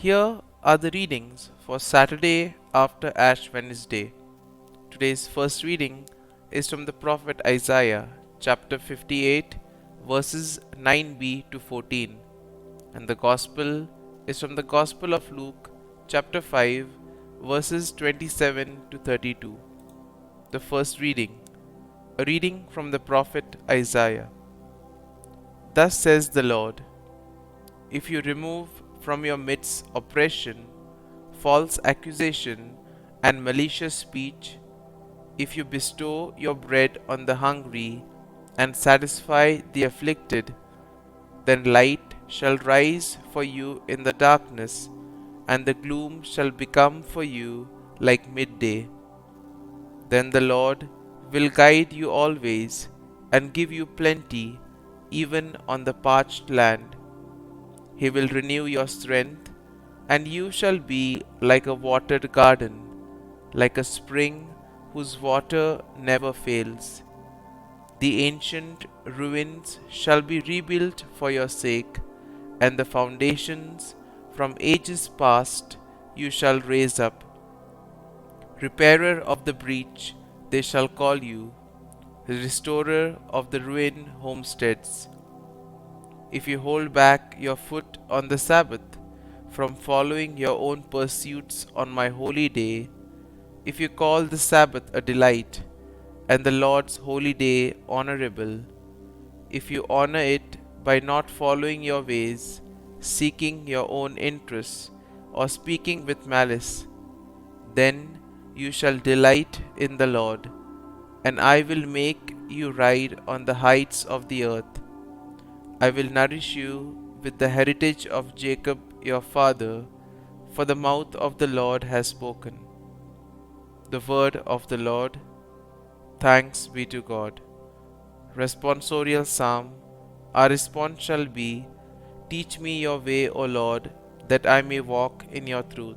Here are the readings for Saturday after Ash Wednesday. Today's first reading is from the prophet Isaiah, chapter 58, verses 9b to 14, and the Gospel is from the Gospel of Luke, chapter 5, verses 27 to 32. The first reading, a reading from the prophet Isaiah. Thus says the Lord, if you remove from your midst oppression, false accusation, and malicious speech, if you bestow your bread on the hungry and satisfy the afflicted, then light shall rise for you in the darkness, and the gloom shall become for you like midday. Then the Lord will guide you always and give you plenty, even on the parched land. He will renew your strength, and you shall be like a watered garden, like a spring whose water never fails. The ancient ruins shall be rebuilt for your sake, and the foundations from ages past you shall raise up. Repairer of the breach, they shall call you, the restorer of the ruined homesteads. If you hold back your foot on the Sabbath from following your own pursuits on my holy day, if you call the Sabbath a delight and the Lord's holy day honorable, if you honor it by not following your ways, seeking your own interests, or speaking with malice, then you shall delight in the Lord, and I will make you ride on the heights of the earth. I will nourish you with the heritage of Jacob your father, for the mouth of the Lord has spoken. The word of the Lord. Thanks be to God. Responsorial Psalm. Our response shall be, teach me your way, O Lord, that I may walk in your truth.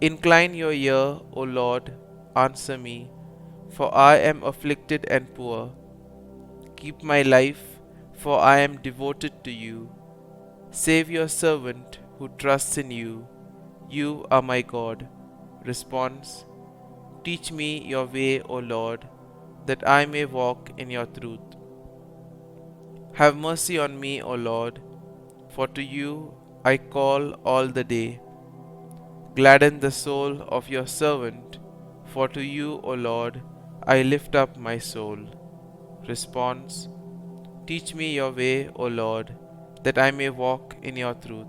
Incline your ear, O Lord, answer me, for I am afflicted and poor. Keep my life, for I am devoted to you. Save your servant who trusts in you. You are my God. Response. Teach me your way, O Lord, that I may walk in your truth. Have mercy on me, O Lord, for to you I call all the day. Gladden the soul of your servant, for to you, O Lord, I lift up my soul. Response. Teach me your way, O Lord, that I may walk in your truth.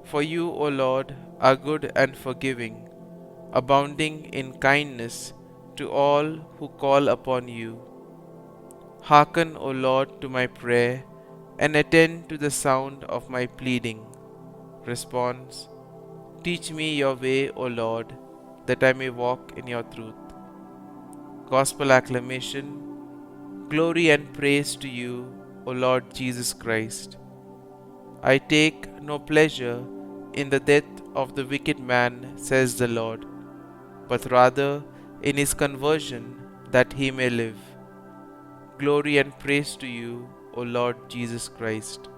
For you, O Lord, are good and forgiving, abounding in kindness to all who call upon you. Hearken, O Lord, to my prayer, and attend to the sound of my pleading. Response. Teach me your way, O Lord, that I may walk in your truth. Gospel acclamation. Glory and praise to you, O Lord Jesus Christ. I take no pleasure in the death of the wicked man, says the Lord, but rather in his conversion, that he may live. Glory and praise to you, O Lord Jesus Christ.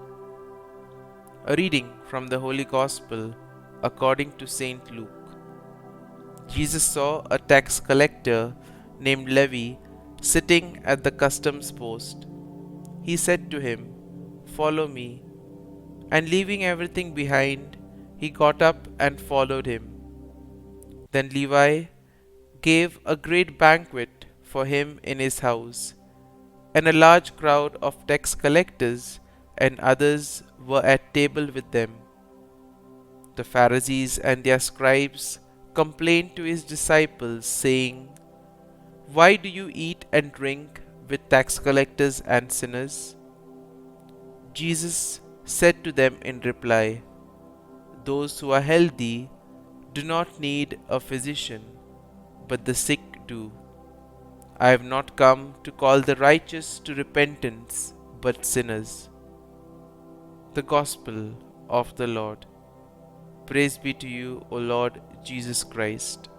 A reading from the Holy Gospel according to Saint Luke. Jesus saw a tax collector named Levi sitting at the customs post. He said to him, "Follow me." And leaving everything behind, he got up and followed him. Then Levi gave a great banquet for him in his house, and a large crowd of tax collectors and others were at table with them. The Pharisees and their scribes complained to his disciples, saying, "Why do you eat and drink with tax collectors and sinners?" Jesus said to them in reply, "Those who are healthy do not need a physician, but the sick do. I have not come to call the righteous to repentance, but sinners." The Gospel of the Lord. Praise be to you, O Lord Jesus Christ.